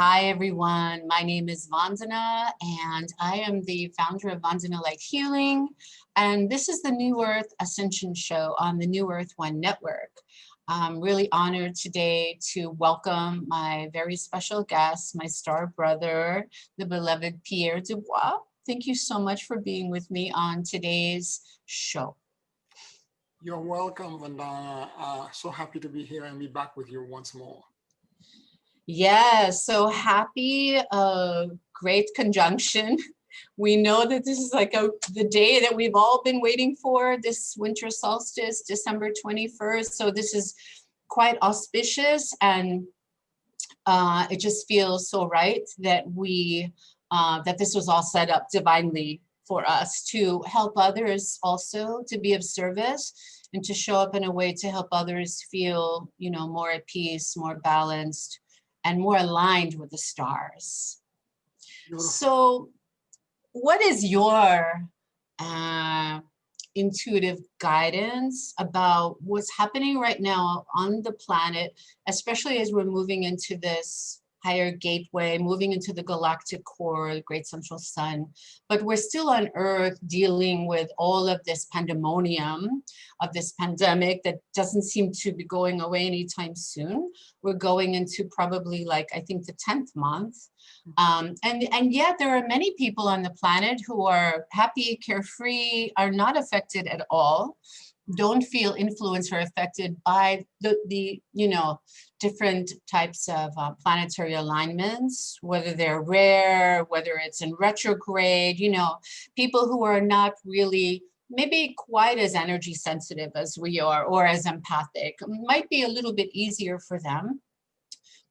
Hi, everyone. My name is Vandana, and I am the founder of Vandana Light Healing. And this is the New Earth Ascension show on the New Earth One Network. I'm really honored today to welcome my very special guest, my star brother, the beloved Pierre Dubois. Thank you so much for being with me on today's show. You're welcome, Vandana. So happy to be here and be back with you once more. Yes, so happy, great conjunction. We know that this is like the day that we've all been waiting for, this winter solstice, December 21st. So this is quite auspicious, and it just feels so right that that this was all set up divinely for us to help others also, to be of service and to show up in a way to help others feel, you know, more at peace, more balanced, and more aligned with the stars. Beautiful. So what is your intuitive guidance about what's happening right now on the planet, especially as we're moving into this higher gateway, moving into the galactic core, the great central sun, but we're still on Earth dealing with all of this pandemonium of this pandemic that doesn't seem to be going away anytime soon. We're going into probably, like, I think the 10th month. And yet there are many people on the planet who are happy, carefree, are not affected at all, don't feel influenced or affected by the you know, different types of planetary alignments, whether they're rare, whether it's in retrograde, you know, people who are not really maybe quite as energy sensitive as we are, or as empathic. It might be a little bit easier for them.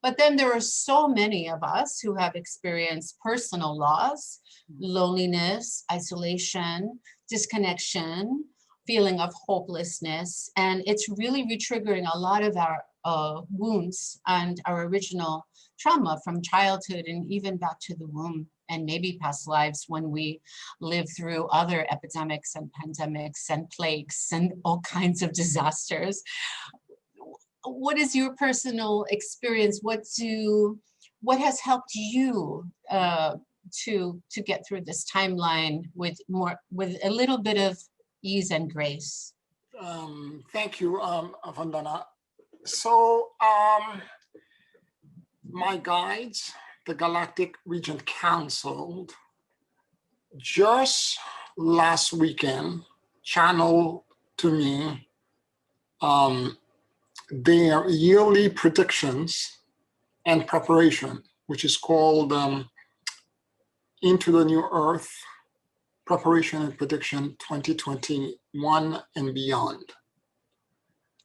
But then there are so many of us who have experienced personal loss, loneliness, isolation, disconnection, feeling of hopelessness. And it's really retriggering a lot of our wounds and our original trauma from childhood and even back to the womb, and maybe past lives when we lived through other epidemics and pandemics and plagues and all kinds of disasters. What is your personal experience? What has helped you to get through this timeline with a little bit of ease and grace? Thank you, Vandana. So my guides, the Galactic Regent Council, just last weekend channeled to me their yearly predictions and preparation, which is called Into the New Earth Preparation and Prediction 2021 and beyond.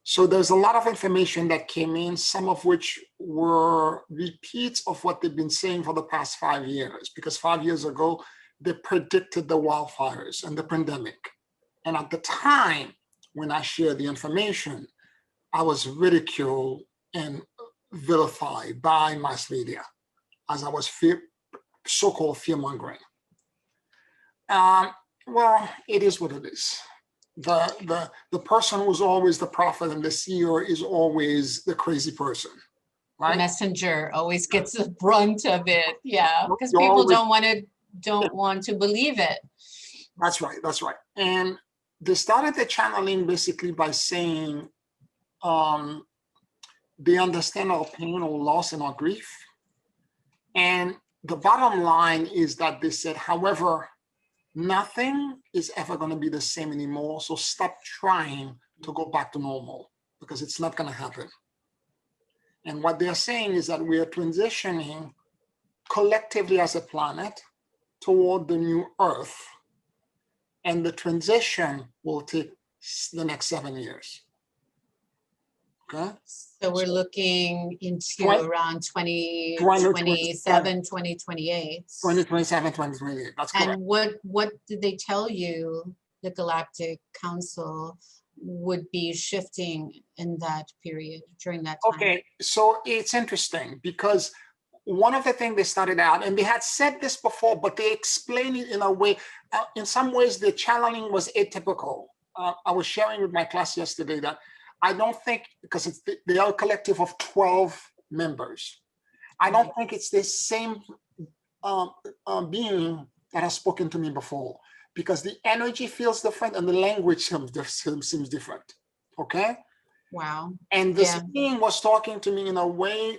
So there's a lot of information that came in, some of which were repeats of what they've been saying for the past 5 years, because 5 years ago, they predicted the wildfires and the pandemic. And at the time when I shared the information, I was ridiculed and vilified by mass media as I was so-called fear-mongering. Well, it is what it is. The person who's always the prophet and the seer is always the crazy person, right? The messenger always gets the brunt of it, yeah, because people don't want to believe it. That's right, that's right. And they started the channeling basically by saying they understand our pain, our loss, and our grief. And the bottom line is that they said, however, nothing is ever going to be the same anymore. So stop trying to go back to normal, because it's not going to happen. And what they're saying is that we are transitioning collectively as a planet toward the new Earth. And the transition will take the next 7 years. Okay. So we're looking into around 2027, 2028. 2027, 2028. That's correct. And what did they tell you the Galactic Council would be shifting in that period, during that time? Okay, so it's interesting because one of the things they started out, and they had said this before, but they explained it in a way, in some ways the channeling was atypical. I was sharing with my class yesterday that I don't think, because they are a collective of 12 members. I don't think it's the same being that has spoken to me before, because the energy feels different and the language seems different. Okay. Wow. And this being was talking to me in a way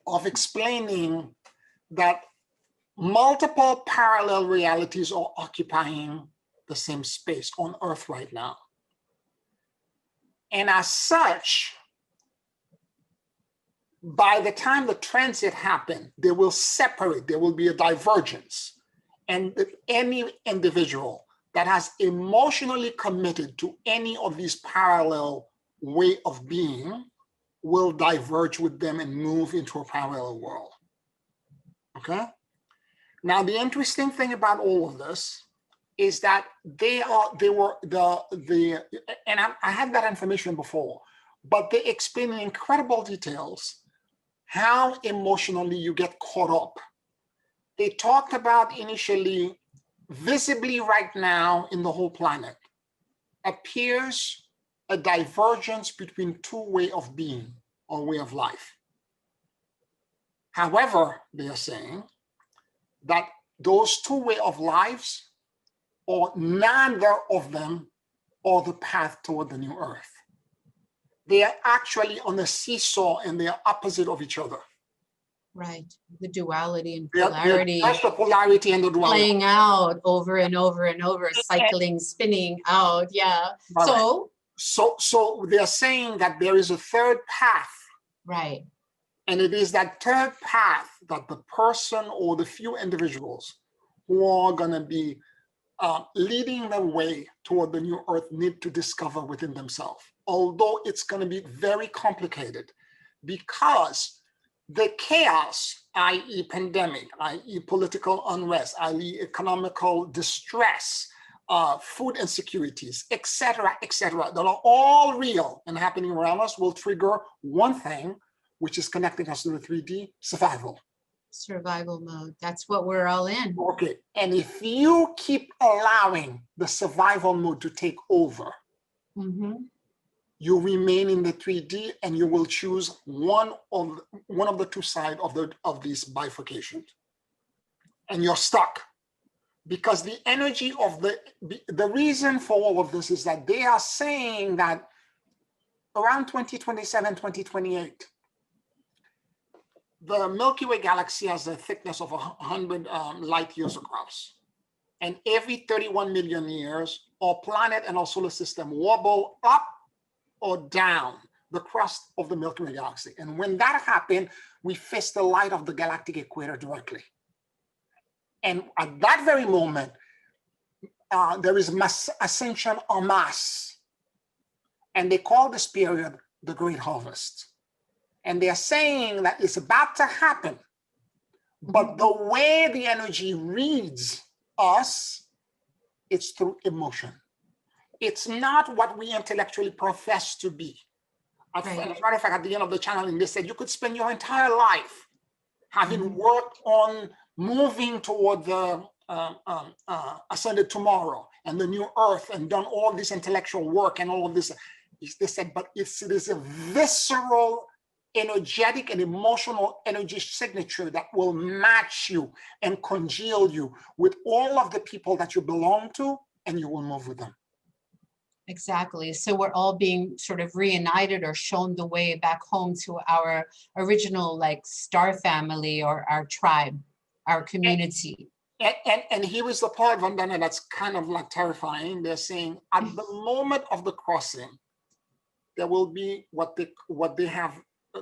of explaining that multiple parallel realities are occupying the same space on Earth right now. And as such, by the time the transit happens, they will separate, there will be a divergence. And any individual that has emotionally committed to any of these parallel way of being will diverge with them and move into a parallel world. Okay? Now, the interesting thing about all of this is that I had that information before, but they explain in incredible details how emotionally you get caught up. They talked about initially, visibly right now in the whole planet, appears a divergence between two ways of being or way of life. However, they are saying that those two ways of lives, or neither of them, are the path toward the new earth. They are actually on a seesaw and they are opposite of each other. Right. The duality and polarity. That's the polarity and the duality. Playing out over and over and over, cycling, spinning out. Yeah. So they're saying that there is a third path. Right. And it is that third path that the person or the few individuals who are going to be leading the way toward the new earth need to discover within themselves. Although it's going to be very complicated, because the chaos, i.e. pandemic, i.e. political unrest, i.e. economical distress, food insecurities, etc., that are all real and happening around us, will trigger one thing, which is connecting us to the 3D, survival. Survival mode. That's what we're all in. Okay. And if you keep allowing the survival mode to take over, you remain in the 3D and you will choose one of the two sides of these bifurcations. And you're stuck. Because the energy of the reason for all of this is that they are saying that around 2027, 2028, the Milky Way galaxy has a thickness of 100 light years across. And every 31 million years, our planet and our solar system wobble up or down the crust of the Milky Way galaxy. And when that happens, we face the light of the galactic equator directly. And at that very moment, there is ascension en masse. And they call this period the Great Harvest. And they're saying that it's about to happen. But the way the energy reads us, it's through emotion. It's not what we intellectually profess to be. As a matter of fact, at the end of the channeling, they said you could spend your entire life having worked on moving toward the ascended tomorrow and the new earth and done all this intellectual work and all of this. They said, but it is a visceral, energetic and emotional energy signature that will match you and congeal you with all of the people that you belong to, and you will move with them. Exactly. So we're all being sort of reunited or shown the way back home to our original star family or our tribe, our community. And here is the part, Vandana, that's kind of terrifying. They're saying at the moment of the crossing, there will be what they have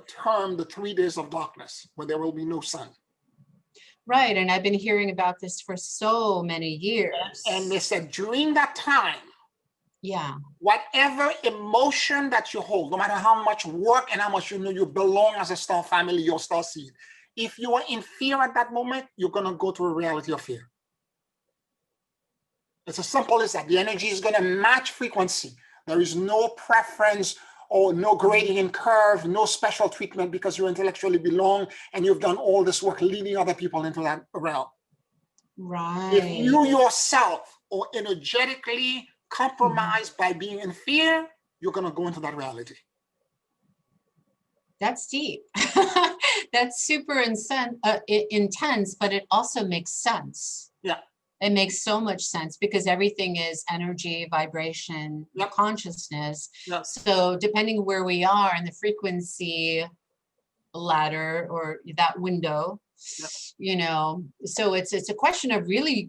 termed the 3 days of darkness, where there will be no sun. Right. And I've been hearing about this for so many years. And they said during that time, whatever emotion that you hold, no matter how much work and how much you know you belong as a star family, your star seed, if you are in fear at that moment, you're going to go to a reality of fear. It's as simple as that. The energy is going to match frequency. There is no preference or no gradient curve, no special treatment because you intellectually belong and you've done all this work leading other people into that realm. Right. If you yourself are energetically compromised by being in fear, you're going to go into that reality. That's deep. that's super intense, but it also makes sense. Yeah. It makes so much sense because everything is energy, vibration, Yep. consciousness. Yep. So depending where we are in the frequency ladder or that window, Yep. you know, so it's a question of really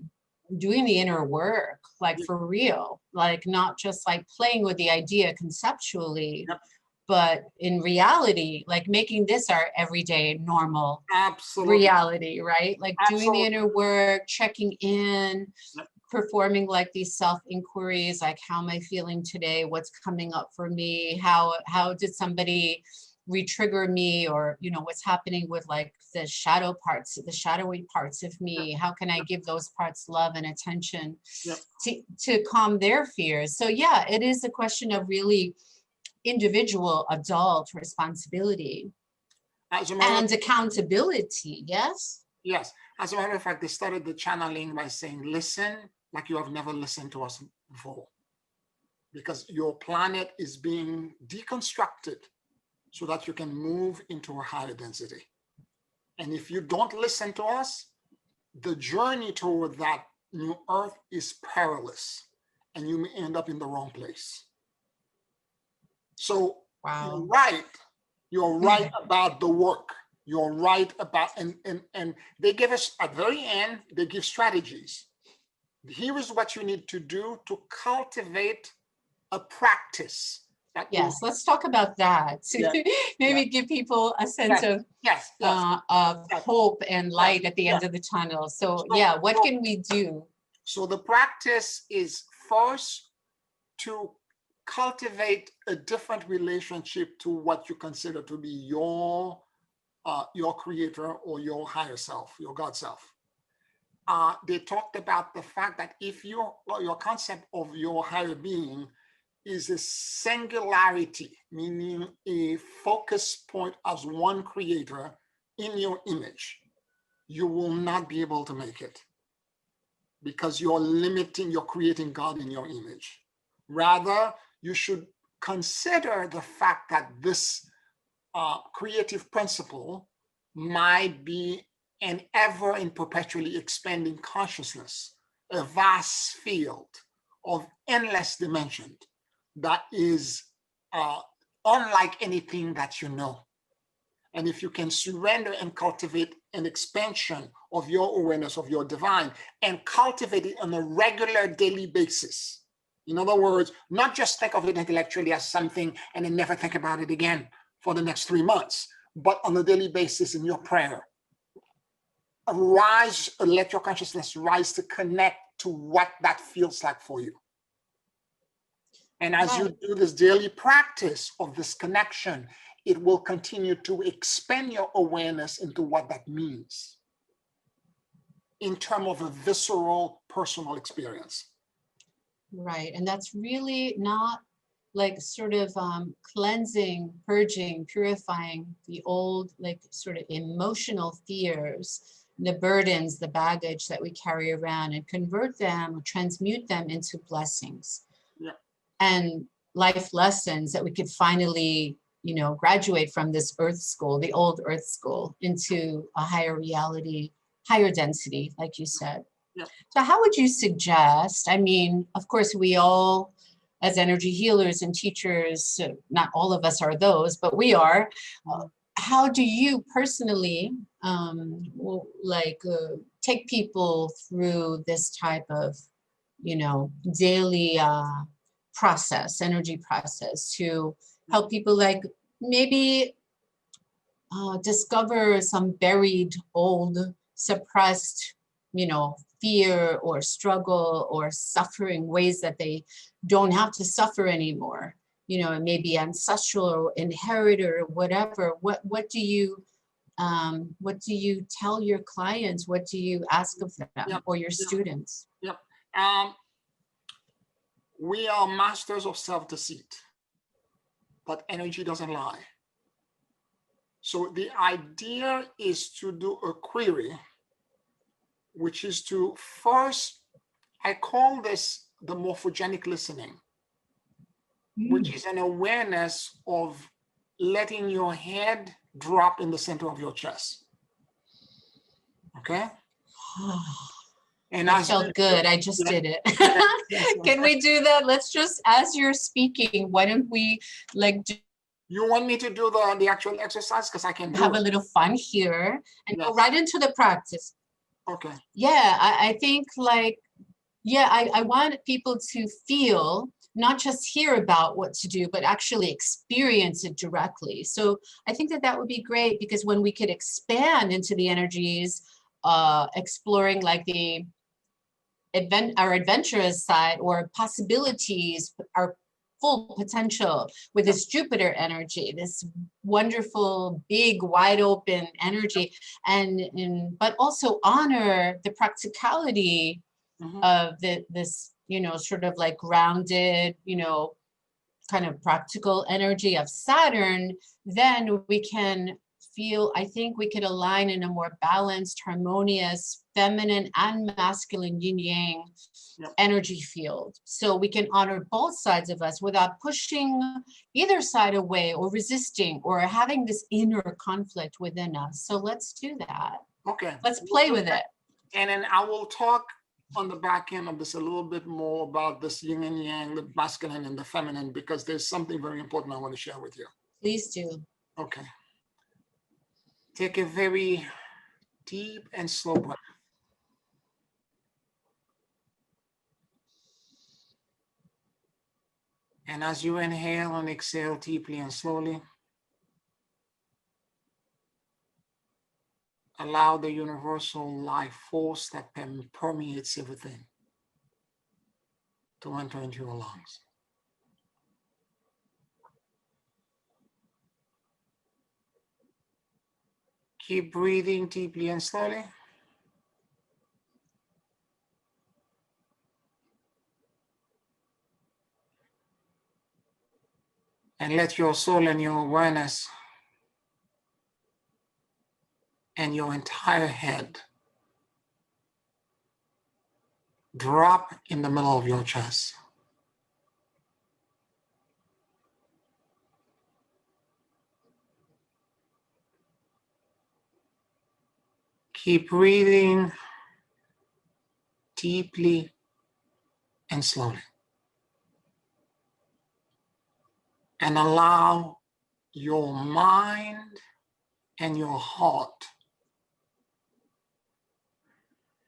doing the inner work, like Yep. for real, like not just like playing with the idea conceptually, Yep. but in reality, like making this our everyday normal Absolutely. reality, right? Like doing the Absolutely. inner work, checking in, Yep. performing like these self-inquiries, like how am I feeling today? What's coming up for me? How did somebody re-trigger me? Or, you know, what's happening with like the shadow parts, the shadowy parts of me? Yep. How can I give those parts love and attention Yep. to calm their fears? So yeah, it is a question of really individual adult responsibility and accountability. Yes. Yes. As a matter of fact, they started the channeling by saying, listen like you have never listened to us before. Because your planet is being deconstructed so that you can move into a higher density. And if you don't listen to us, the journey toward that new earth is perilous and you may end up in the wrong place. So Wow. You're right about the work. You're right about, and they give us at the very end, they give strategies. Here is what you need to do to cultivate a practice. Yes, let's talk about that. Yeah. Maybe Yeah. give people a sense of hope and light at the end of the tunnel. So yeah, what can we do? So the practice is first to cultivate a different relationship to what you consider to be your creator or your higher self, your God self. They talked about the fact that if your concept of your higher being is a singularity, meaning a focus point as one creator in your image, you will not be able to make it because you're creating God in your image. Rather, you should consider the fact that this creative principle might be an ever and perpetually expanding consciousness, a vast field of endless dimension that is unlike anything that you know. And if you can surrender and cultivate an expansion of your awareness of your divine and cultivate it on a regular daily basis, in other words, not just think of it intellectually as something and then never think about it again for the next 3 months, but on a daily basis in your prayer, let your consciousness rise to connect to what that feels like for you. And as you do this daily practice of this connection, it will continue to expand your awareness into what that means in terms of a visceral personal experience. Right. And that's really not like sort of cleansing, purging, purifying the old, like sort of emotional fears, the burdens, the baggage that we carry around, and convert them, transmute them into blessings. Yeah. And life lessons that we could finally, you know, graduate from this earth school, the old earth school, into a higher reality, higher density, like you said. Yeah. So how would you suggest, I mean, of course, we all, as energy healers and teachers, not all of us are those, but we are. How do you personally take people through this type of, you know, daily process, energy process, to help people like maybe discover some buried, old, suppressed, you know, fear or struggle or suffering, ways that they don't have to suffer anymore? You know, it may be ancestral or inherited or whatever. What do you tell your clients? What do you ask of them or your students? Yep. We are masters of self-deceit, but energy doesn't lie. So the idea is to do a query, which is to first, I call this the morphogenic listening, which is an awareness of letting your head drop in the center of your chest. Okay? And That felt good. I just did it. Can we do that? Let's just, as you're speaking, why don't we you want me to do the actual exercise? Because I can have a little fun here and go right into the practice. Okay. Yeah, I think I want people to feel, not just hear about what to do, but actually experience it directly. So I think that would be great, because when we could expand into the energies, exploring our adventurous side or possibilities, our full potential with this Jupiter energy, this wonderful, big, wide open energy, but also honor the practicality of this, sort of like grounded, kind of practical energy of Saturn. Then we can feel, I think we could align in a more balanced, harmonious, feminine and masculine yin yang energy field. So we can honor both sides of us without pushing either side away or resisting or having this inner conflict within us. So let's do that. Okay. Let's play with it. And then I will talk on the back end of this a little bit more about this yin and yang, the masculine and the feminine, because there's something very important I want to share with you. Please do. Okay. Take a very deep and slow breath. And as you inhale and exhale deeply and slowly, allow the universal life force that permeates everything to enter into your lungs. Keep breathing deeply and slowly. And let your soul and your awareness and your entire head drop in the middle of your chest. Keep breathing deeply and slowly. And allow your mind and your heart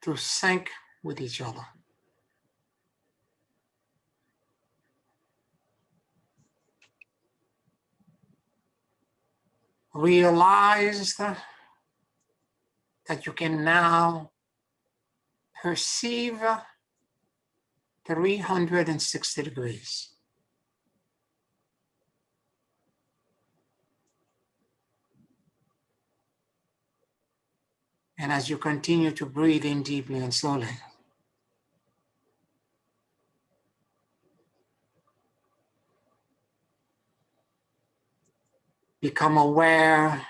to sync with each other. Realize that you can now perceive 360 degrees. And as you continue to breathe in deeply and slowly, become aware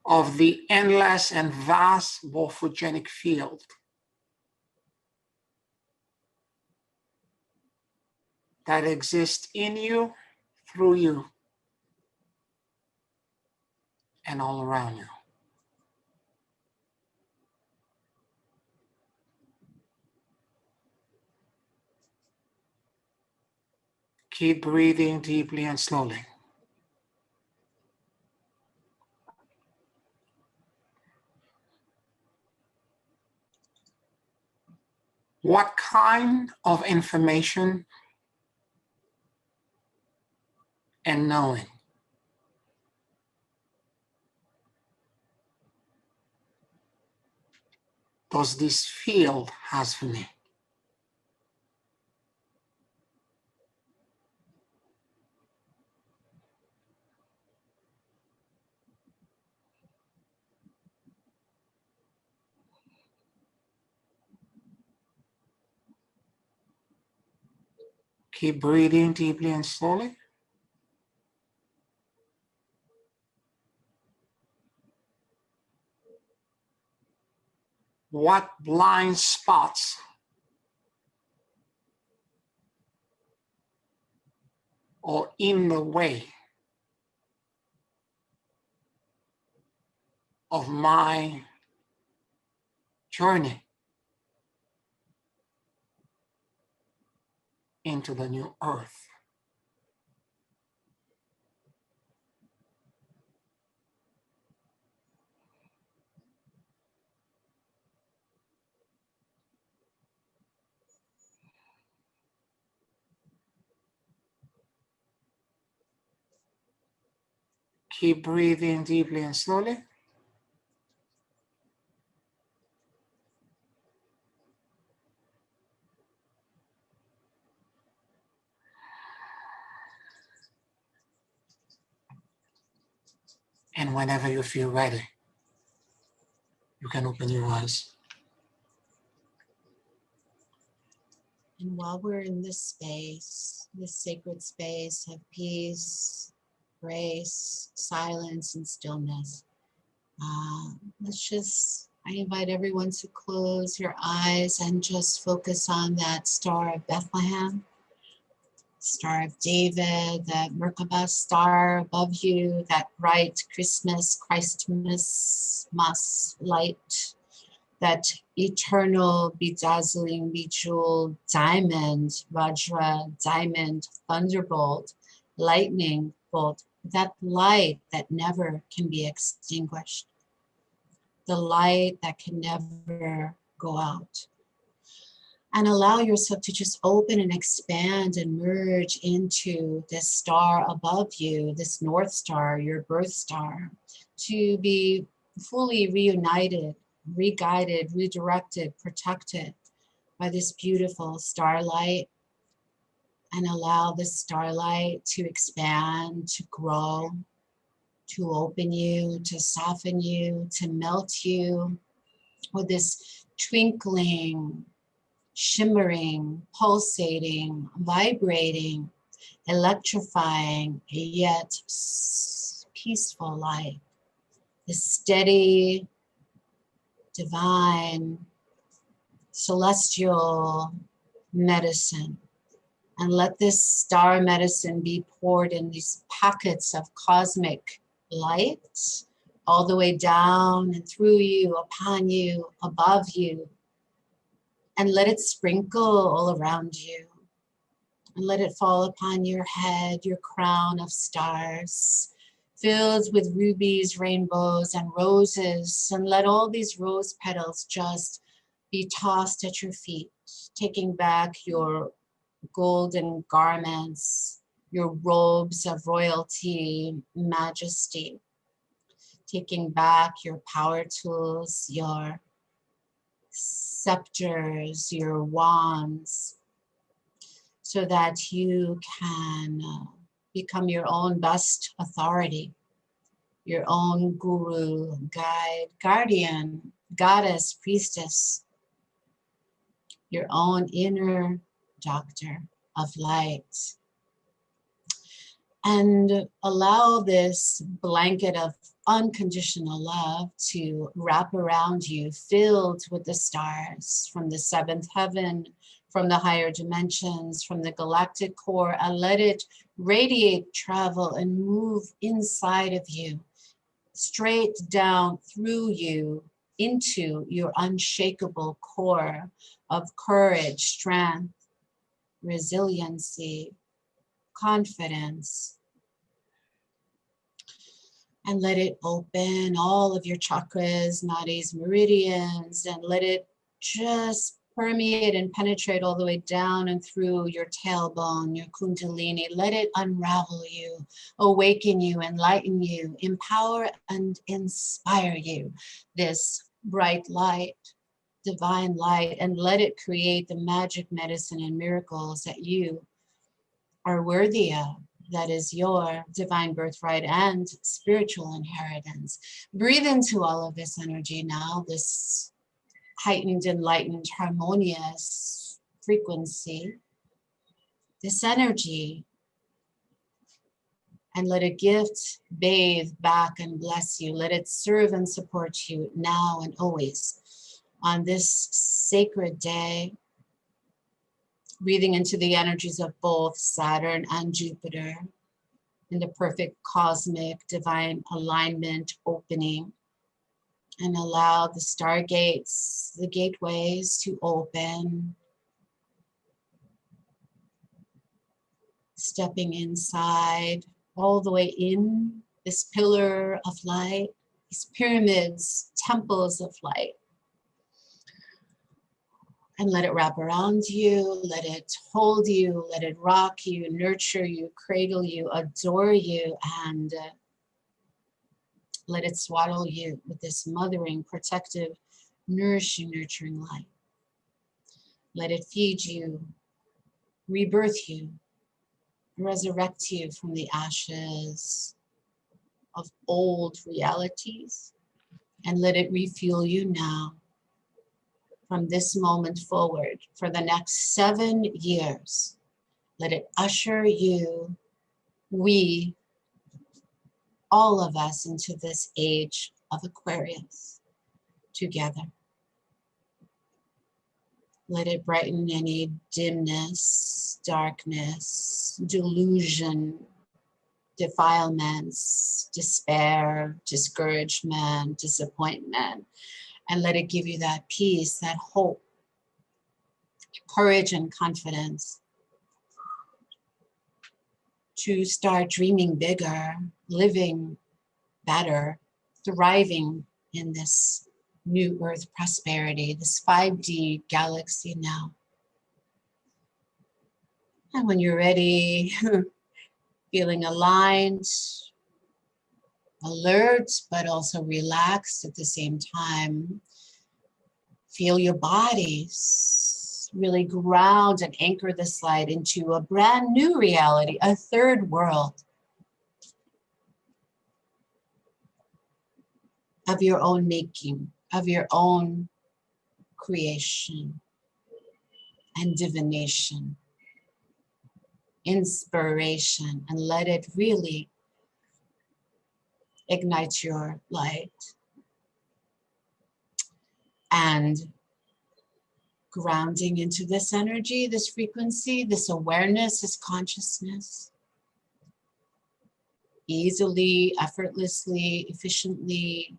of the endless and vast morphogenic field that exists in you, through you, and all around you. Keep breathing deeply and slowly. What kind of information and knowing does this field has for me? Keep breathing deeply and slowly. What blind spots are in the way of my journey into the new earth. Keep breathing deeply and slowly. And whenever you feel ready, you can open your eyes. And while we're in this space, this sacred space of peace, grace, silence, and stillness, I invite everyone to close your eyes and just focus on that Star of Bethlehem, Star of David, that Merkaba star above you, that bright Christmas, Christmas light, that eternal, bedazzling, bejeweled diamond, Vajra, diamond, thunderbolt, lightning bolt, that light that never can be extinguished, the light that can never go out. And allow yourself to just open and expand and merge into this star above you, this North Star, your birth star, to be fully reunited, re-guided, redirected, protected by this beautiful starlight. And allow this starlight to expand, to grow, to open you, to soften you, to melt you with this twinkling, shimmering, pulsating, vibrating, electrifying, yet peaceful light. The steady, divine, celestial medicine. And let this star medicine be poured in these pockets of cosmic light, all the way down and through you, upon you, above you. And let it sprinkle all around you. And let it fall upon your head, your crown of stars, filled with rubies, rainbows, and roses. And let all these rose petals just be tossed at your feet, taking back your golden garments, your robes of royalty, majesty, taking back your power tools, your scepters, your wands, so that you can become your own best authority, your own guru, guide, guardian, goddess, priestess, your own inner doctor of light. And allow this blanket of unconditional love to wrap around you, filled with the stars from the seventh heaven, from the higher dimensions, from the galactic core, and let it radiate, travel, and move inside of you, straight down through you into your unshakable core of courage, strength, resiliency, confidence. And let it open all of your chakras, nadis, meridians, and let it just permeate and penetrate all the way down and through your tailbone, your kundalini. Let it unravel you, awaken you, enlighten you, empower and inspire you. This bright light, divine light, and let it create the magic, medicine, and miracles that you are worthy of. That is your divine birthright and spiritual inheritance. Breathe into all of this energy now, this heightened, enlightened, harmonious frequency, this energy, and let a gift bathe back and bless you. Let it serve and support you now and always on this sacred day. Breathing into the energies of both Saturn and Jupiter in the perfect cosmic divine alignment opening. And allow the stargates, the gateways to open. Stepping inside, all the way in this pillar of light, these pyramids, temples of light. And let it wrap around you, let it hold you, let it rock you, nurture you, cradle you, adore you, and let it swaddle you with this mothering, protective, nourishing, nurturing light. Let it feed you, rebirth you, resurrect you from the ashes of old realities, and let it refuel you now from this moment forward for the next 7 years. Let it usher you, we, all of us, into this age of Aquarius together. Let it brighten any dimness, darkness, delusion, defilements, despair, discouragement, disappointment, and let it give you that peace, that hope, courage and confidence to start dreaming bigger, living better, thriving in this new earth prosperity, this 5D galaxy now. And when you're ready, feeling aligned, alert, but also relaxed at the same time, feel your bodies really ground and anchor this light into a brand new reality, a third world of your own making, of your own creation and divination, inspiration, and let it really ignite your light. And grounding into this energy, this frequency, this awareness, this consciousness, easily, effortlessly, efficiently,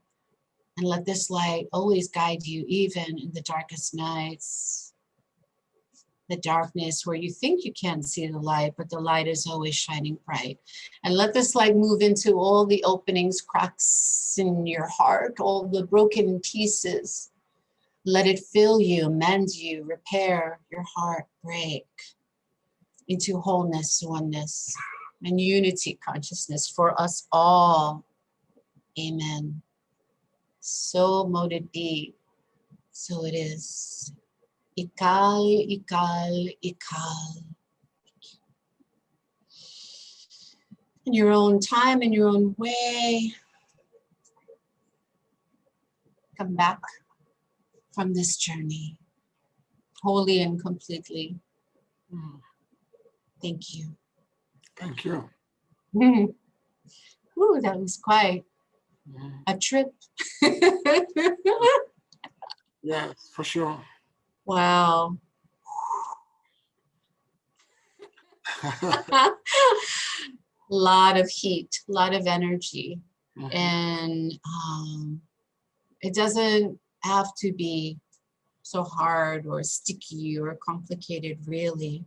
and let this light always guide you, even in the darkest nights, the darkness where you think you can't see the light, but the light is always shining bright. And let this light move into all the openings, cracks in your heart, all the broken pieces. Let it fill you, mend you, repair your heart, break into wholeness, oneness, and unity consciousness for us all. Amen. So mote it be, so it is. Ikal, ikal, ikal. In your own time, in your own way, come back from this journey, wholly and completely. Thank you. Thank you. Ooh, that was quite a trip. Yes, for sure. Wow. Lot of heat, a lot of energy. And it doesn't have to be so hard or sticky or complicated, really.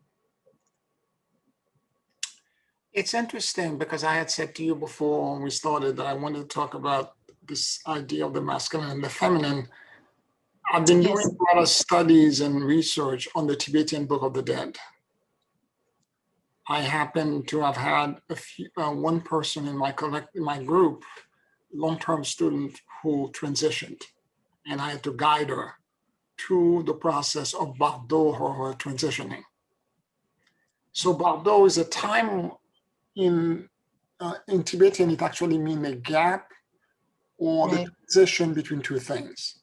It's interesting because I had said to you before when we started that I wanted to talk about this idea of the masculine and the feminine. I've been doing a lot of studies and research on the Tibetan Book of the Dead. I happen to have had one person in my group, long-term student, who transitioned, and I had to guide her through the process of Bardo, her transitioning. So Bardo is a time in Tibetan, it actually means a gap or the transition between two things.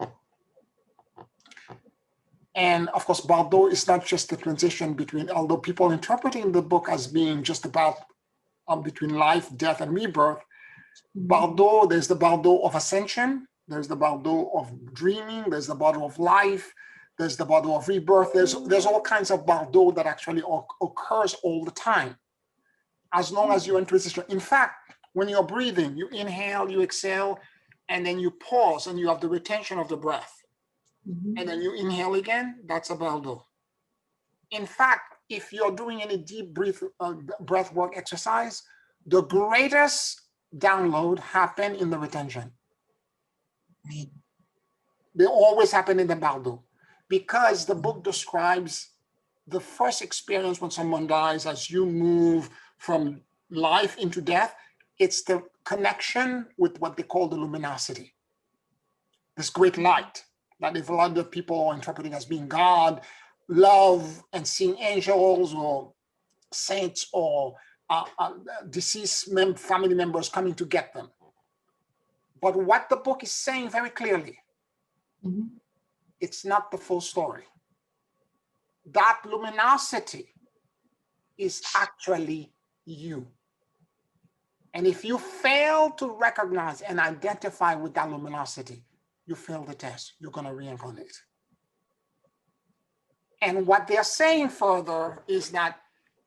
And of course, Bardo is not just the transition between, although people interpreting the book as being just about between life, death, and rebirth. Bardo, there's the Bardo of Ascension, there's the Bardo of dreaming, there's the Bardo of life, there's the Bardo of rebirth. There's all kinds of Bardo that actually occurs all the time, as long as you're in transition. In fact, when you're breathing, you inhale, you exhale, and then you pause and you have the retention of the breath. And then you inhale again, that's a bardo. In fact, if you're doing any deep breath work exercise, the greatest download happen in the retention. Right. They always happen in the bardo, because the book describes the first experience when someone dies as you move from life into death. It's the connection with what they call the luminosity, this great light that if a lot of people are interpreting as being God, love, and seeing angels or saints or deceased family members coming to get them. But what the book is saying very clearly, it's not the full story. That luminosity is actually you. And if you fail to recognize and identify with that luminosity, you fail the test. You're going to reincarnate. And what they're saying further is that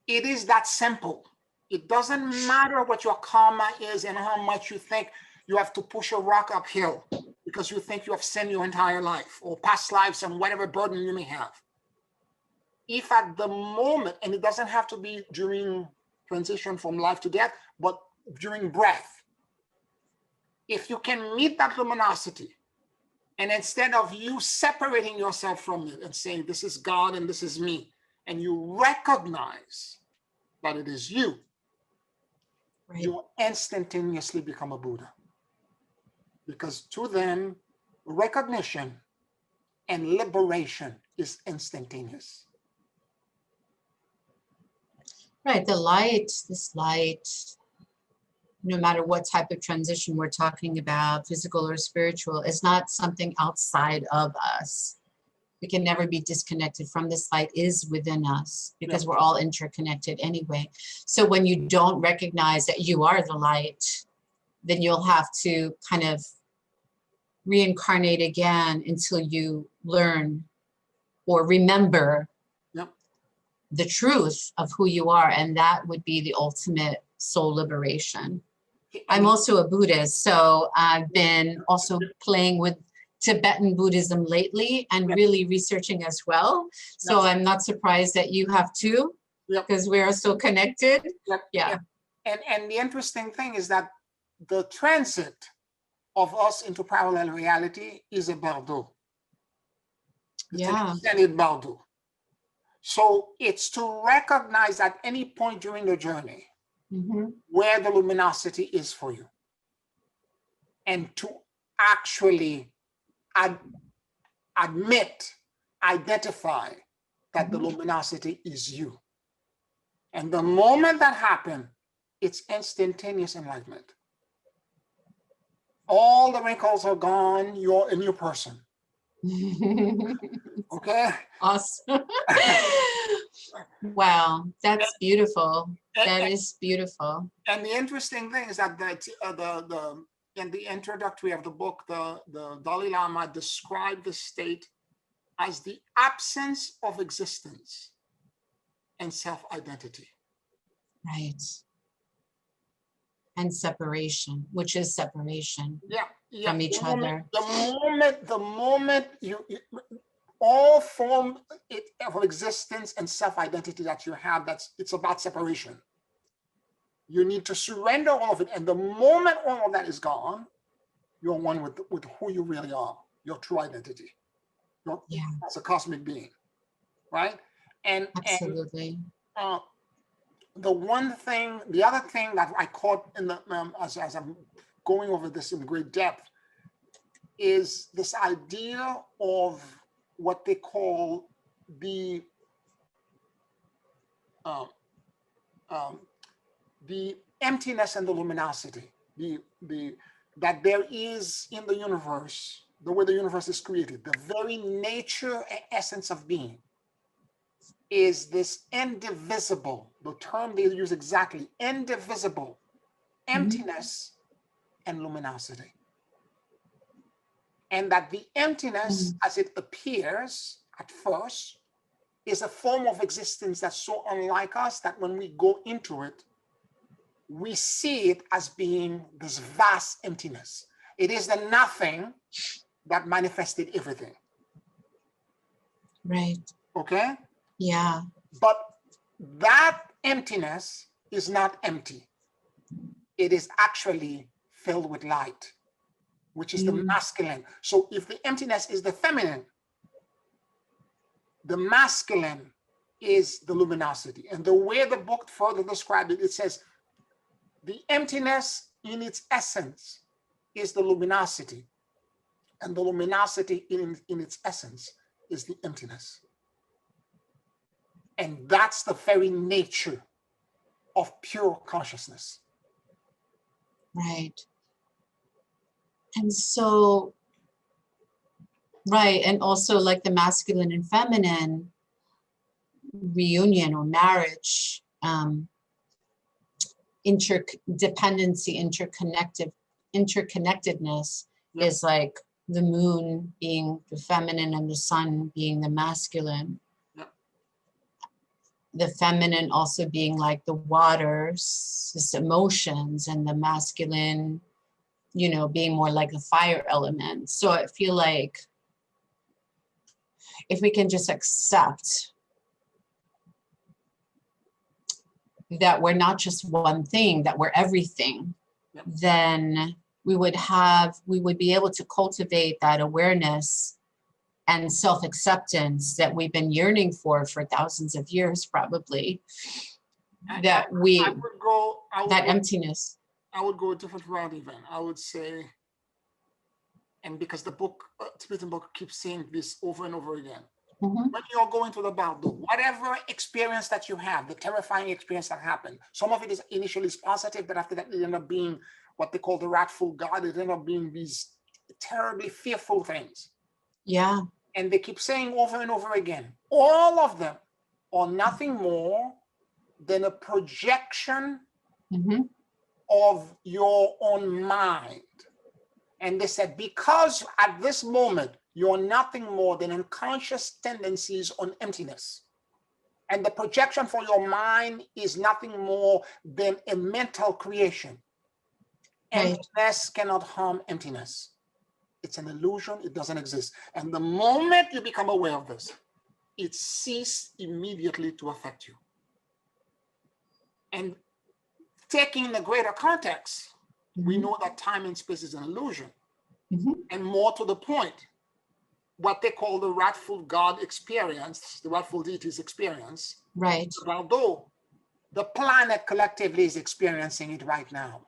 it is that simple. It doesn't matter what your karma is and how much you think you have to push a rock uphill because you think you have sinned your entire life or past lives and whatever burden you may have. If at the moment, and it doesn't have to be during transition from life to death, but during breath, if you can meet that luminosity, and instead of you separating yourself from it and saying, this is God and this is me, and you recognize that it is you, you instantaneously become a Buddha. Because to them, recognition and liberation is instantaneous. Right, the light, this light, no matter what type of transition we're talking about, physical or spiritual, is not something outside of us. We can never be disconnected from this light, is within us, because we're all interconnected anyway. So when you don't recognize that you are the light, then you'll have to kind of reincarnate again until you learn or remember the truth of who you are. And that would be the ultimate soul liberation. I'm also a Buddhist, so I've been also playing with Tibetan Buddhism lately and really researching as well. So I'm not surprised that you have too, because we are so connected. And the interesting thing is that the transit of us into parallel reality is a bardo. It's an extended bardo. So it's to recognize at any point during the journey where the luminosity is for you, and to actually admit, identify that the luminosity is you. And the moment that happens, it's instantaneous enlightenment. All the wrinkles are gone. You're a new person. Okay. Awesome. Wow, that's beautiful. That is beautiful. And the interesting thing is that in the introductory of the book, the Dalai Lama described the state as the absence of existence and self-identity. Right. And separation, which is separation from each other. The moment you all form of existence and self-identity that you have, it's about separation. You need to surrender all of it. And the moment all of that is gone, you're one with who you really are, your true identity. As a cosmic being, right? And absolutely. And, the other thing that I caught in the as I'm going over this in great depth is this idea of what they call the emptiness and the luminosity, that there is in the universe, the way the universe is created, the very nature and essence of being is this indivisible, the term they use exactly, indivisible emptiness and luminosity. And that the emptiness, as it appears at first, is a form of existence that's so unlike us that when we go into it, we see it as being this vast emptiness. It is the nothing that manifested everything. Right. Okay? Yeah. But that emptiness is not empty. It is actually filled with light, which is the masculine. So if the emptiness is the feminine, the masculine is the luminosity. And the way the book further described it, it says the emptiness in its essence is the luminosity. And the luminosity in its essence is the emptiness. And that's the very nature of pure consciousness. Right. And so, right. And also like the masculine and feminine reunion or marriage, interdependency, interconnectedness is like the moon being the feminine and the sun being the masculine. The feminine also being like the waters, this emotions, and the masculine, you know, being more like the fire element. So I feel like if we can just accept that we're not just one thing, that we're everything, then we would be able to cultivate that awareness and self-acceptance that we've been yearning for thousands of years, probably. That emptiness. I would go a different route even. I would say, and because the book, Tibetan book keeps saying this over and over again, when you're going to the Baldo, whatever experience that you have, the terrifying experience that happened, some of it is initially positive, but after that it ended up being what they call the wrathful God. It ended up being these terribly fearful things. Yeah. And they keep saying over and over again, all of them are nothing more than a projection of your own mind. And they said, because at this moment, you're nothing more than unconscious tendencies on emptiness. And the projection for your mind is nothing more than a mental creation. Right. Emptiness cannot harm emptiness. It's an illusion, it doesn't exist. And the moment you become aware of this, it ceases immediately to affect you. And taking the greater context, we know that time and space is an illusion. And more to the point, what they call the wrathful God experience, the wrathful deity's experience, right? Although the planet collectively is experiencing it right now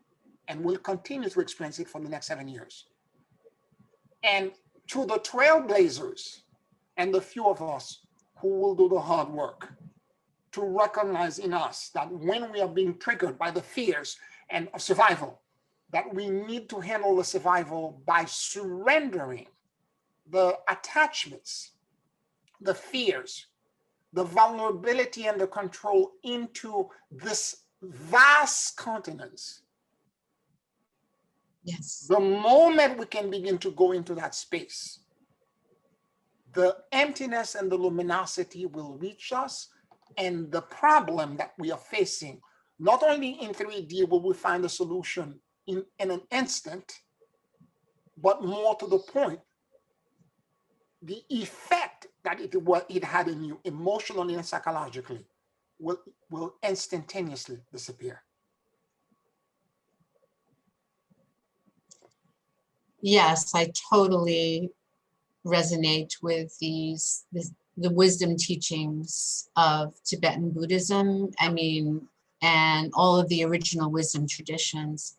and will continue to experience it for the next 7 years. And to the trailblazers and the few of us who will do the hard work to recognize in us that when we are being triggered by the fears and of survival, that we need to handle the survival by surrendering the attachments, the fears, the vulnerability and the control into this vast continence. Yes. The moment we can begin to go into that space, the emptiness and the luminosity will reach us, and the problem that we are facing, not only in 3D will we find a solution in an instant, but more to the point, the effect that it had in you emotionally and psychologically will instantaneously disappear. Yes, I totally resonate with the wisdom teachings of Tibetan Buddhism, I mean, and all of the original wisdom traditions.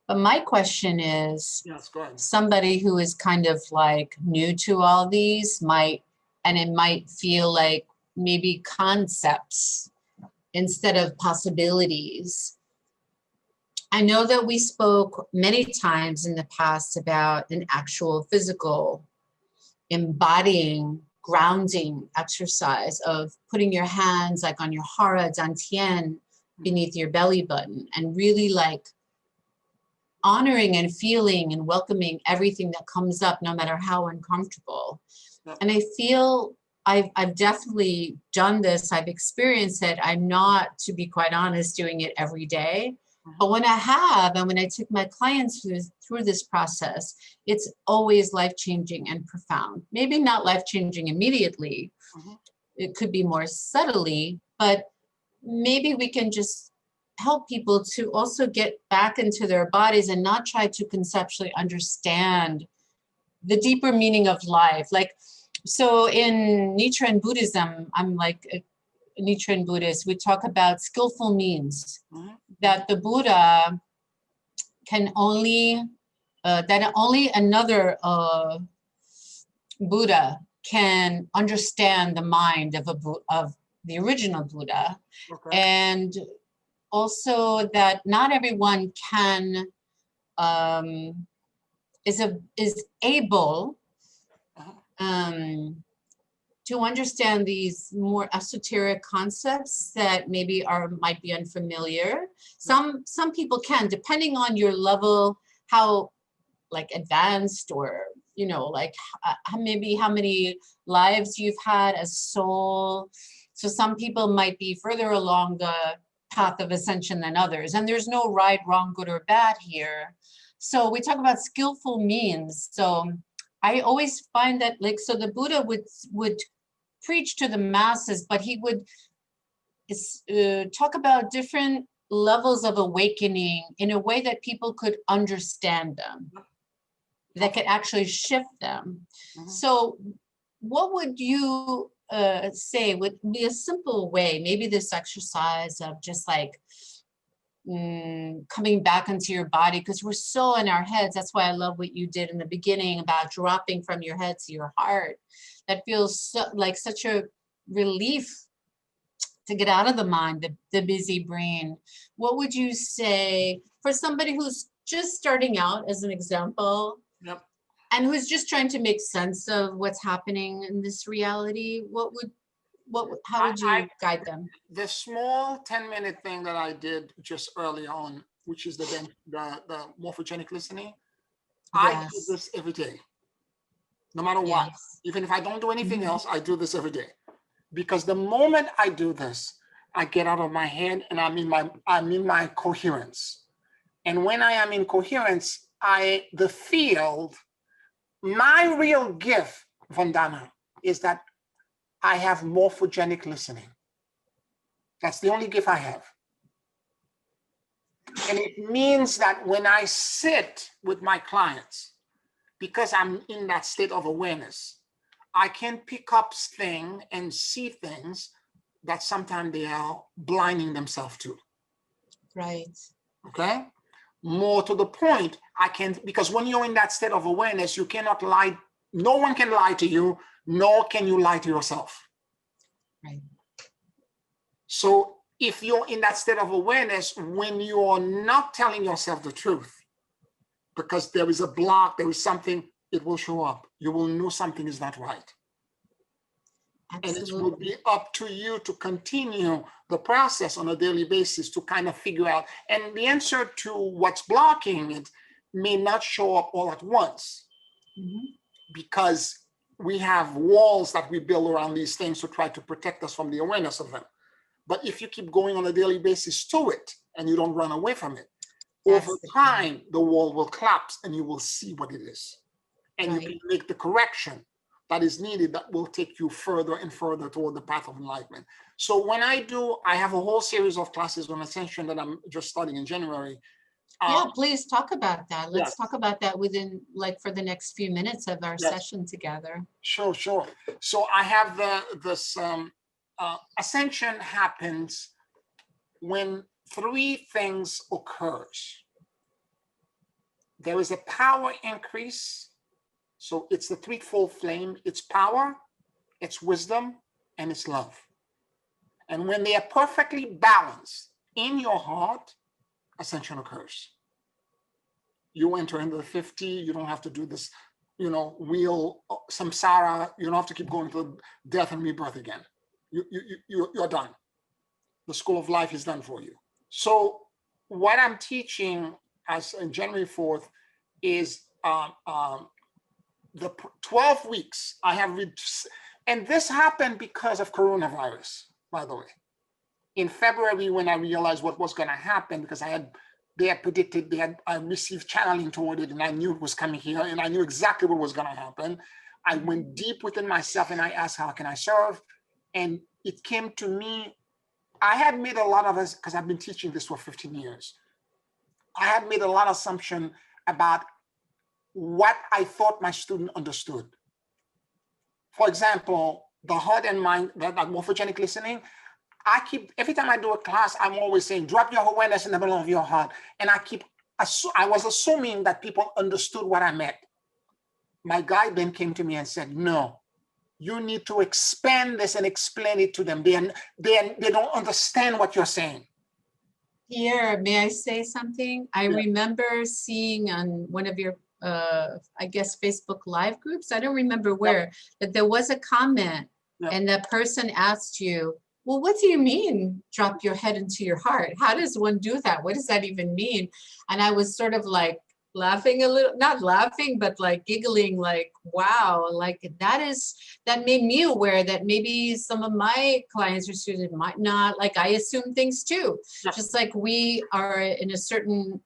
But my question is, yes, go ahead. Somebody who is kind of like new to all these might feel like maybe concepts instead of possibilities. I know that we spoke many times in the past about an actual physical embodying, grounding exercise of putting your hands like on your hara dantian beneath your belly button and really like honoring and feeling and welcoming everything that comes up, no matter how uncomfortable. Yeah. And I feel I've definitely done this. I've experienced it. I'm not, to be quite honest, doing it every day. But when I have, and when I took my clients through this process, it's always life-changing and profound. Maybe not life-changing immediately. It could be more subtly, but maybe we can just help people to also get back into their bodies and not try to conceptually understand the deeper meaning of life. Like, so in Nichiren Buddhism, I'm like a Nichiren Buddhist, we talk about skillful means, that the Buddha can only, that only another Buddha can understand the mind of the original Buddha. And also that not everyone can, is able to understand these more esoteric concepts that maybe might be unfamiliar. Some people can, depending on your level, how like advanced, or you know, like how many lives you've had as soul. So some people might be further along the path of ascension than others, and there's no right, wrong, good or bad here. So we talk about skillful means. So I always find that, like, so the Buddha would preach to the masses, but he would talk about different levels of awakening in a way that people could understand them, that could actually shift them. So what would you say would be a simple way, maybe this exercise of just like coming back into your body, because we're so in our heads. That's why I love what you did in the beginning about dropping from your head to your heart. That feels so, like such a relief to get out of the mind, the busy brain. What would you say for somebody who's just starting out, as an example, and who's just trying to make sense of what's happening in this reality? How would you guide them? The small 10-minute thing that I did just early on, which is the morphogenic listening, I do this every day, no matter what. Even if I don't do anything else, I do this every day. Because the moment I do this, I get out of my head and I'm in my coherence. And when I am in coherence, my real gift, Vandana, is that I have morphogenic listening. That's the only gift I have. And it means that when I sit with my clients, because I'm in that state of awareness, I can pick up things and see things that sometimes they are blinding themselves to. Right. Okay? More to the point, because when you're in that state of awareness, you cannot lie. No one can lie to you, nor can you lie to yourself. Right. So if you're in that state of awareness, when you're not telling yourself the truth, because there is a block, there is something, it will show up. You will know something is not right. Absolutely. And it will be up to you to continue the process on a daily basis to kind of figure out. And the answer to what's blocking it may not show up all at once, because we have walls that we build around these things to try to protect us from the awareness of them. But if you keep going on a daily basis to it and you don't run away from it, over time, the wall will collapse and you will see what it is. And you can make the correction that is needed that will take you further and further toward the path of enlightenment. So when I have a whole series of classes on Ascension that I'm just starting in January. Yeah, please talk about that. Let's talk about that within, like, for the next few minutes of our session together. Sure. So I have this Ascension happens when three things occurs. There is a power increase. So it's the threefold flame. It's power, it's wisdom, and it's love. And when they are perfectly balanced in your heart, ascension occurs. You enter into the 50, you don't have to do this, wheel, samsara, you don't have to keep going to death and rebirth again. You're done. The school of life is done for you. So what I'm teaching as in January 4th is the 12 weeks I have, and this happened because of coronavirus, by the way. In February, when I realized what was going to happen, because I had they had predicted, I received channeling toward it, and I knew it was coming here, and I knew exactly what was going to happen. I went deep within myself, and I asked, how can I serve? And it came to me. I had made a lot of us, because I've been teaching this for 15 years. I had made a lot of assumption about what I thought my student understood. For example, the heart and mind, that morphogenic listening, every time I do a class, I'm always saying, drop your awareness in the middle of your heart. And I was assuming that people understood what I meant. My guide then came to me and said, no, you need to expand this and explain it to them. They don't understand what you're saying. Pierre, may I say something? I remember seeing on one of your, I guess, Facebook Live groups, I don't remember where, that there was a comment and that person asked you, well, what do you mean, drop your head into your heart? How does one do that? What does that even mean? And I was sort of like laughing a little, not laughing, but like giggling, like, wow, like that made me aware that maybe some of my clients or students might not, like I assume things too. Just like we are in a certain,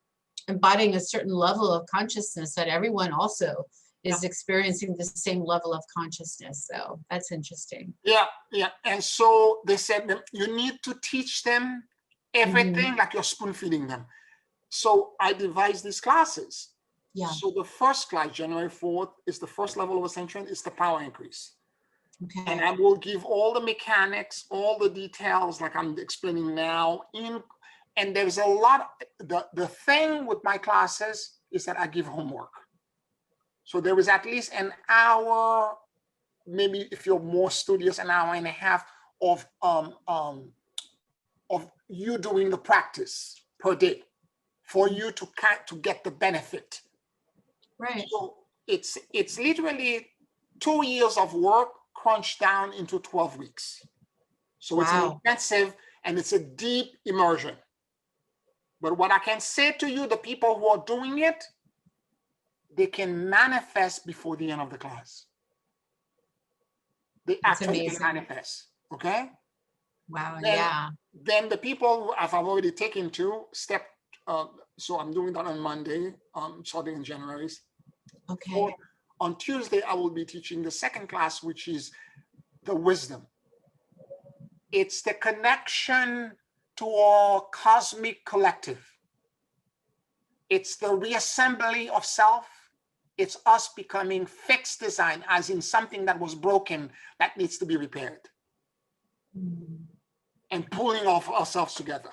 embodying a certain level of consciousness, that everyone also is experiencing the same level of consciousness. So that's interesting. Yeah. And so they said, you need to teach them everything like you're spoon feeding them. So I devised these classes. Yeah. So the first class, January 4th, is the first level of ascension. It's the power increase. Okay. And I will give all the mechanics, all the details like I'm explaining now. And there's a lot, the thing with my classes is that I give homework. So there is at least an hour, maybe if you're more studious, an hour and a half of you doing the practice per day for you to get the benefit. Right. So it's literally 2 years of work crunched down into 12 weeks. So it's an intensive and it's a deep immersion. But what I can say to you, the people who are doing it, they can manifest before the end of the class. They actually can manifest, okay? Wow, Then the people who I've already taken to so I'm doing that on Monday, starting in January. Okay. Or on Tuesday, I will be teaching the second class, which is the wisdom. It's the connection to our cosmic collective. It's the reassembly of self. It's us becoming fixed design, as in something that was broken that needs to be repaired. And pulling ourselves together.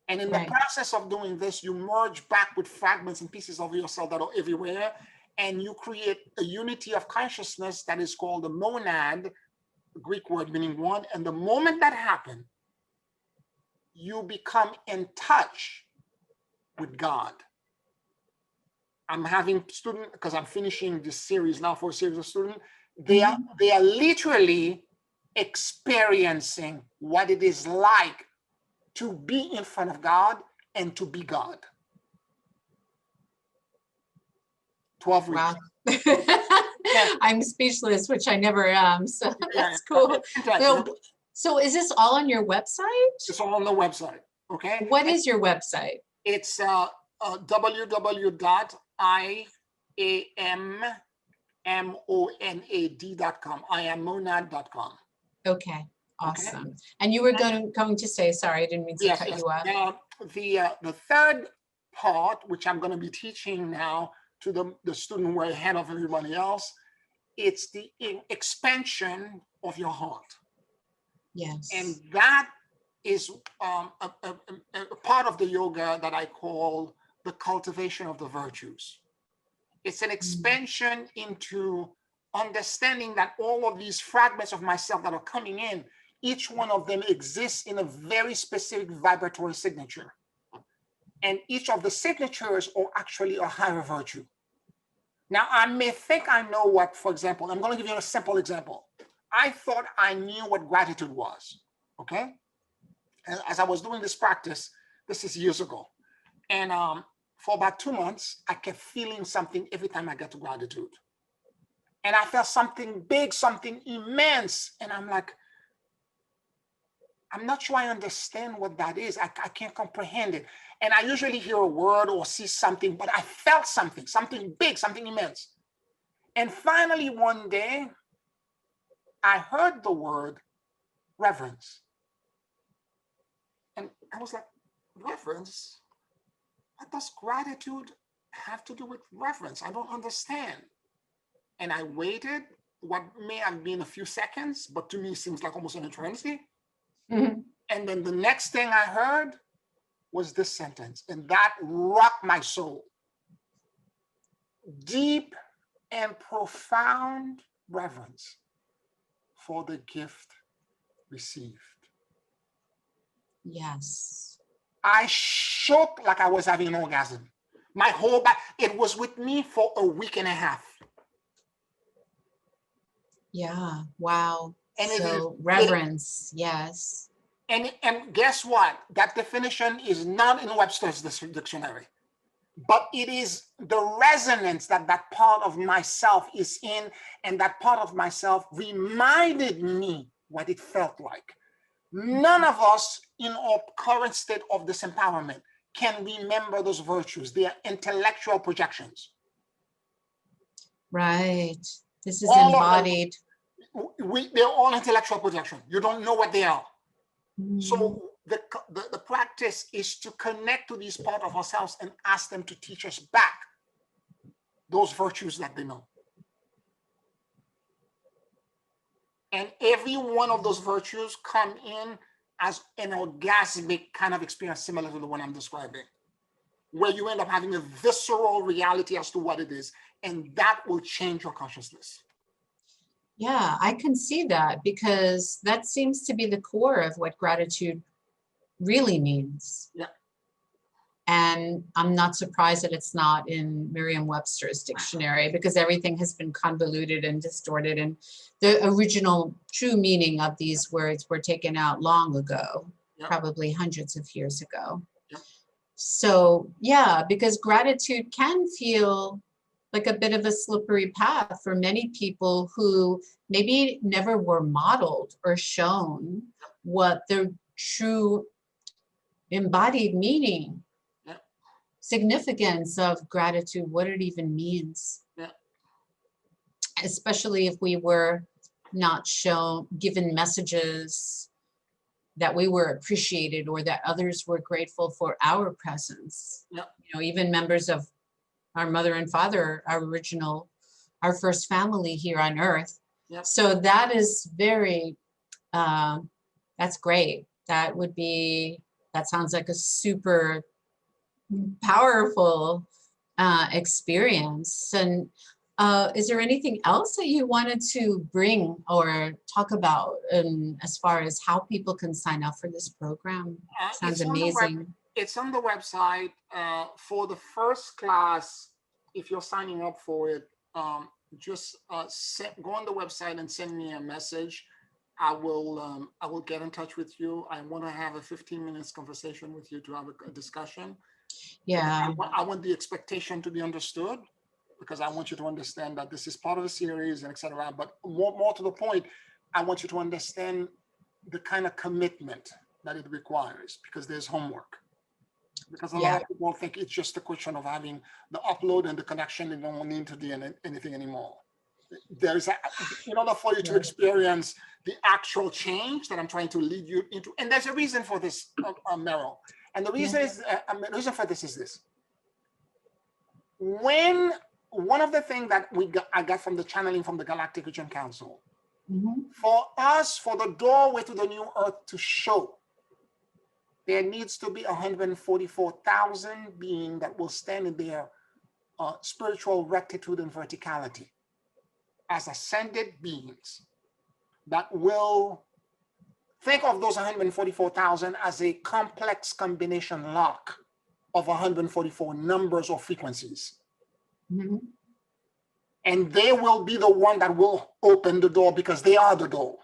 And in the process of doing this, you merge back with fragments and pieces of yourself that are everywhere, and you create a unity of consciousness that is called the monad, the Greek word meaning one. And the moment that happens, you become in touch with God. I'm having students, because I'm finishing this series now for a series of students, they are literally experiencing what it is like to be in front of God and to be God. 12 weeks. Wow. I'm speechless, which I never am. So that's cool. So is this all on your website? It's all on the website. Okay. What is your website? It's www.iammonad.com. iammonad.com. Okay. Awesome. Okay. And you were going to say, sorry, I didn't mean to cut you off. Now, the third part, which I'm going to be teaching now to the student who are ahead of everybody else, it's the expansion of your heart. Yes. And that is a part of the yoga that I call the cultivation of the virtues. It's an expansion into understanding that all of these fragments of myself that are coming in, each one of them exists in a very specific vibratory signature. And each of the signatures are actually a higher virtue. Now, I may think I know what, for example, I'm going to give you a simple example. I thought I knew what gratitude was, okay? And as I was doing this practice, this is years ago. And for about 2 months, I kept feeling something every time I got to gratitude. And I felt something big, something immense. And I'm like, I'm not sure I understand what that is. I can't comprehend it. And I usually hear a word or see something, but I felt something big, something immense. And finally, one day, I heard the word reverence. And I was like, reverence? What does gratitude have to do with reverence? I don't understand. And I waited what may have been a few seconds, but to me seems like almost an eternity. Mm-hmm. And then the next thing I heard was this sentence, and that rocked my soul. Deep and profound reverence for the gift received. Yes. I shook like I was having an orgasm. My whole back, it was with me for a week and a half. Yeah. Wow. And so reverence, yes. And guess what? That definition is not in Webster's dictionary, but it is the resonance that that part of myself is in, and that part of myself reminded me what it felt like. None of us in our current state of disempowerment can remember those virtues. They are intellectual projections. Right. This is All embodied. They're all intellectual projection. You don't know what they are. Mm. So the practice is to connect to these parts of ourselves and ask them to teach us back those virtues that they know. And every one of those virtues come in as an orgasmic kind of experience similar to the one I'm describing, where you end up having a visceral reality as to what it is, and that will change your consciousness. Yeah, I can see that, because that seems to be the core of what gratitude really means. Yeah. And I'm not surprised that it's not in Merriam-Webster's dictionary, because everything has been convoluted and distorted, and the original true meaning of these words were taken out long ago, probably hundreds of years ago. So yeah, because gratitude can feel like a bit of a slippery path for many people who maybe never were modeled or shown what the true embodied meaning, significance of gratitude, what it even means. Especially if we were not given messages that we were appreciated, or that others were grateful for our presence. You know, even members of our mother and father, our first family here on earth. So that is very, that's great. That sounds like a super powerful experience. And is there anything else that you wanted to bring or talk about as far as how people can sign up for this program? Sounds amazing. It's on the website. For the first class, if you're signing up for it, just go on the website and send me a message. I will get in touch with you. I want to have a 15 minutes conversation with you to have a discussion. Yeah. I want the expectation to be understood, because I want you to understand that this is part of the series and etc. But more to the point, I want you to understand the kind of commitment that it requires, because there's homework. Because a lot of people think it's just a question of having the upload and the connection, and don't need to do anything anymore. In order for you to experience the actual change that I'm trying to lead you into, and there's a reason for this, Meryl. And the reason for this is this. When one of the things that I got from the channeling from the Galactic Region Council, for the doorway to the new earth to show, there needs to be 144,000 beings that will stand in their spiritual rectitude and verticality as ascended beings that will think of those 144,000 as a complex combination lock of 144 numbers or frequencies. And they will be the one that will open the door, because they are the door.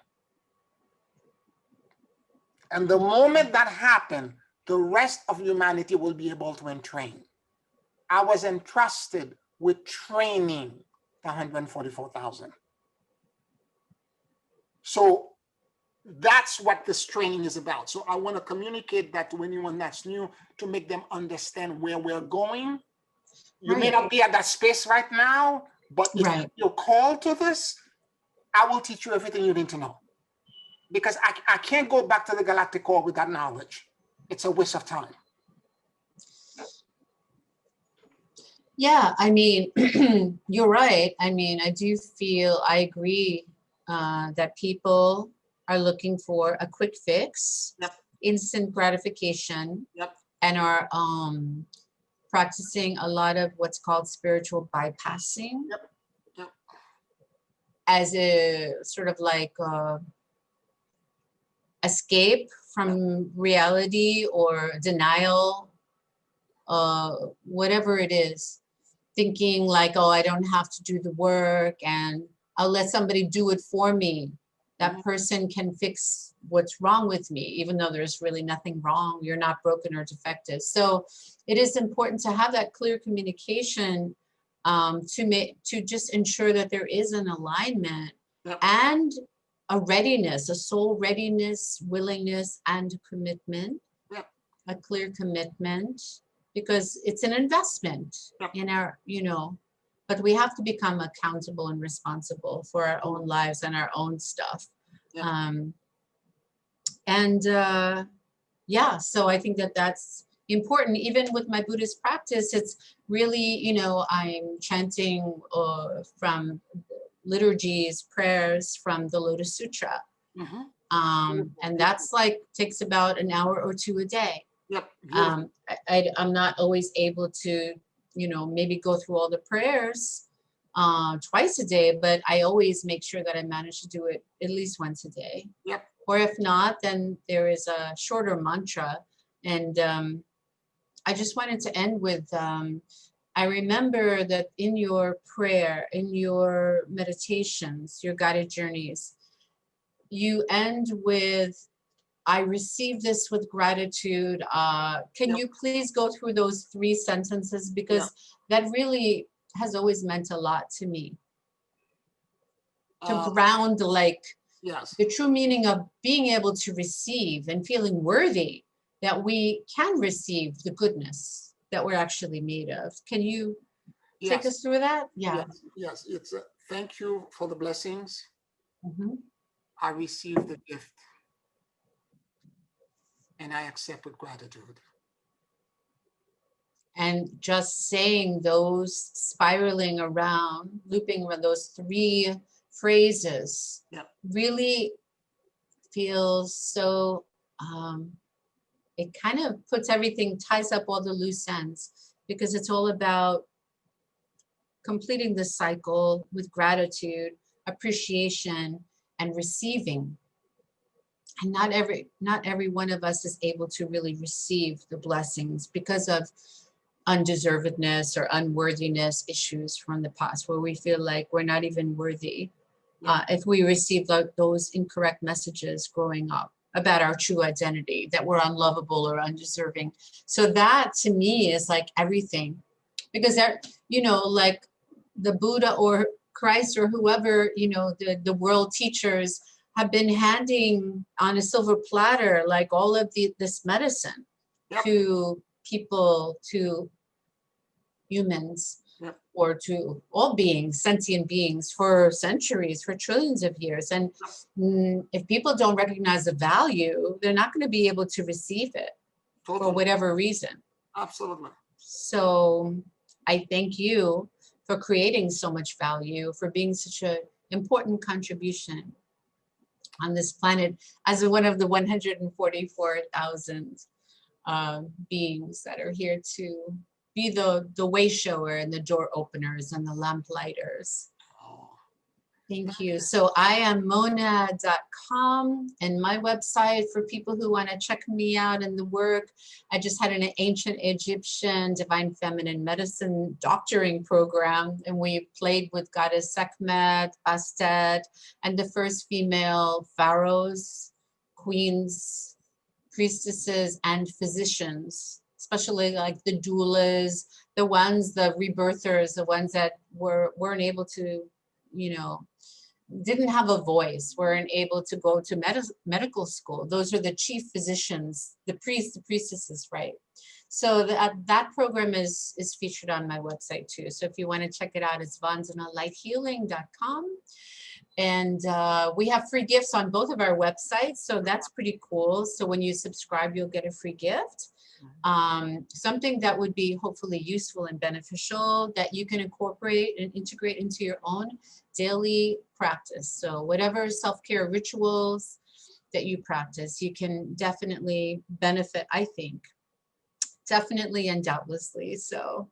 And the moment that happened, the rest of humanity will be able to entrain. I was entrusted with training the 144,000. So that's what this training is about. So I want to communicate that to anyone that's new, to make them understand where we're going. You may not be at that space right now, but if you're called to this, I will teach you everything you need to know. Because I can't go back to the galactic core with that knowledge. It's a waste of time. Yeah, I mean, you're right. I mean, I agree that people are looking for a quick fix, instant gratification, and are practicing a lot of what's called spiritual bypassing as a sort of like escape from reality or denial, whatever it is, thinking like, oh, I don't have to do the work and I'll let somebody do it for me. That person can fix what's wrong with me, even though there's really nothing wrong. You're not broken or defective. So it is important to have that clear communication to just ensure that there is an alignment and a readiness, a soul readiness, willingness, and commitment, a clear commitment, because it's an investment in our, but we have to become accountable and responsible for our own lives and our own stuff. So I think that that's important. Even with my Buddhist practice, it's really, I'm chanting from liturgies, prayers from the Lotus Sutra. And that's like, takes about an hour or two a day. I'm not always able to, maybe go through all the prayers twice a day, but I always make sure that I manage to do it at least once a day. Or if not, then there is a shorter mantra. And I just wanted to end with, I remember that in your prayer, in your meditations, your guided journeys, you end with, I receive this with gratitude. Can you please go through those 3 sentences? Because that really has always meant a lot to me. To ground like the true meaning of being able to receive and feeling worthy that we can receive the goodness that we're actually made of. Can you take us through that? Yes. It's thank you for the blessings. I receive the gift. And I accept with gratitude. And just saying those, spiraling around, looping around those 3 phrases really feels so, it kind of puts everything, ties up all the loose ends, because it's all about completing the cycle with gratitude, appreciation, and receiving. And not every one of us is able to really receive the blessings because of undeservedness or unworthiness issues from the past, where we feel like we're not even worthy if we receive those incorrect messages growing up about our true identity, that we're unlovable or undeserving. So that to me is like everything, because like the Buddha or Christ or whoever, the world teachers have been handing on a silver platter, like all of this medicine to people, to humans, or to all beings, sentient beings, for centuries, for trillions of years. And if people don't recognize the value, they're not going to be able to receive it for whatever reason. Absolutely. So I thank you for creating so much value, for being such an important contribution on this planet as one of the 144,000 beings that are here to be the way shower and the door openers and the lamp lighters. Thank you. So I am monad.com, and my website for people who want to check me out and the work. I just had an ancient Egyptian divine feminine medicine doctoring program, and we played with goddess Sekhmet, Bastet, and the first female pharaohs, queens, priestesses, and physicians, especially like the doulas, the rebirthers, the ones that weren't able to, didn't have a voice, weren't able to go to medical school. Those are the chief physicians, the priests, the priestesses, right? So that program is featured on my website too. So if you want to check it out, it's vandanalightshealing.com. And we have free gifts on both of our websites. So that's pretty cool. So when you subscribe, you'll get a free gift. Something that would be hopefully useful and beneficial that you can incorporate and integrate into your own daily practice. So whatever self-care rituals that you practice, you can definitely benefit, I think. Definitely and doubtlessly. So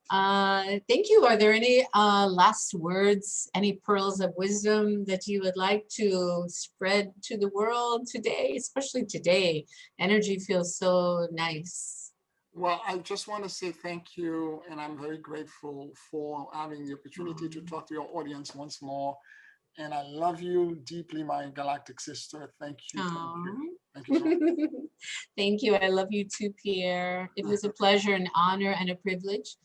thank you. Are there any last words, any pearls of wisdom that you would like to spread to the world today, especially today? Energy feels so nice. Well, I just want to say thank you, and I'm very grateful for having the opportunity to talk to your audience once more. And I love you deeply, my galactic sister. Thank you. Thank you so much. Thank you. I love you too, Pierre. It was a pleasure, an honor, and a privilege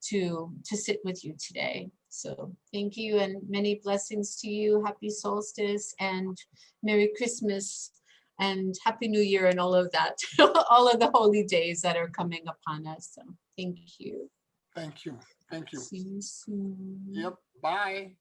to sit with you today. So thank you, and many blessings to you. Happy solstice and Merry Christmas and Happy New Year and all of that, all of the holy days that are coming upon us. So thank you. Thank you. Thank you. See you soon. Yep. Bye.